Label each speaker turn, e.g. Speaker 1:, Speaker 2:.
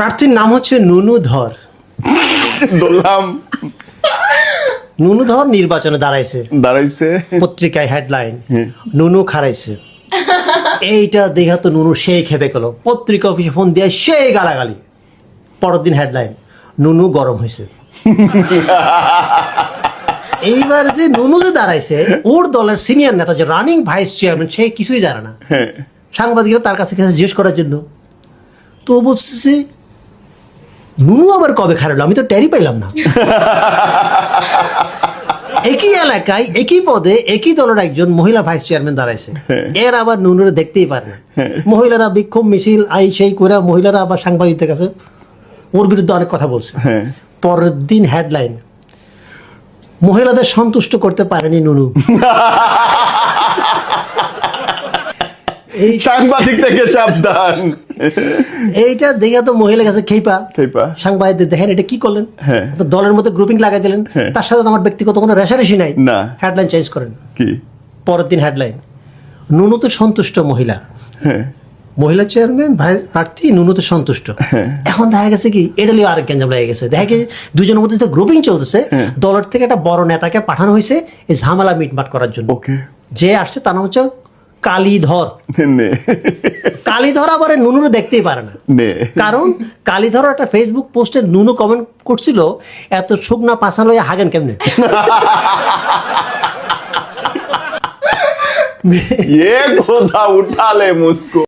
Speaker 1: প্রার্থীর নাম হচ্ছে নুনুধর।
Speaker 2: বললাম
Speaker 1: নুনুধর নির্বাচনে দাঁড়াইছে, পত্রিকায় হেডলাইন নুনু খারাইছে। এইটা দেখা তো নুনু সেই খেপে গেল, পত্রিকা অফিসে ফোন দিয়ে সেই গালাগালি। পরের দিন হেডলাইন নুনু গরম হয়েছে। এইবার যে নুনু যে দাঁড়াইছে, ওর দলের সিনিয়র নেতা যে রানিং ভাইস চেয়ারম্যান, সে কিছুই জানে না। সাংবাদিকরা তার কাছে জিজ্ঞেস করার জন্য, তো বলছে নুনু আবার কবে খারাপলো, আমি তো টেরই পাইলাম না। একই এলাকায় একই পদে একই দলের একজন মহিলা ভাইস চেয়ারম্যান দাঁড়াইছে, এর আবার নুনুরে দেখতেই পারে না। মহিলারা বিক্ষোভ মিছিল আই সেই করে মহিলারা আবার সাংবাদিকদের কাছে ওর বিরুদ্ধে অনেক কথা বলছে। পরের দিন হেডলাইন মহিলাদের সন্তুষ্ট করতে পারেনি নুনু।
Speaker 2: এই সাংবাদিক থেকে সাবধান।
Speaker 1: এইটা দেখে তো মহিলার কাছে খেপা সাংবাদিকদের, দেখেন এটা কি করলেন, দলের মধ্যে গ্রুপিং লাগাই দিলেন, তার সাথে আমার ব্যক্তিগত কোনো রেশারেশি নাই, হেডলাইন চেঞ্জ করেন।
Speaker 2: কি
Speaker 1: পরের দিন হেডলাইন নুনুতে সন্তুষ্ট মহিলা, মহিলা চেয়ারম্যান ভাই প্রার্থী নুনুতে সন্তুষ্ট। এখন দেখা গেছে কি এটা লিয়ে আরেক গ্যাঞ্জাম লেগে গেছে, দেখা গেছে দুজনের মধ্যে গ্রুপিং চলতেছে, দলের থেকে একটা বড় নেতাকে পাঠানো হয়েছে এই ঝামেলা মিটমাট করার জন্য। যে আসছে তার নাম হচ্ছে কালীধর। কালীধর আবার নুনুরে দেখতেই পারে না, কারণ কালীধর একটা ফেসবুক পোস্টে নুনু কমেন্ট করছিল এত শুকনা পাশা লইয়া হাগেন কেমনে।
Speaker 2: ये गोदा उठा ले मुझको।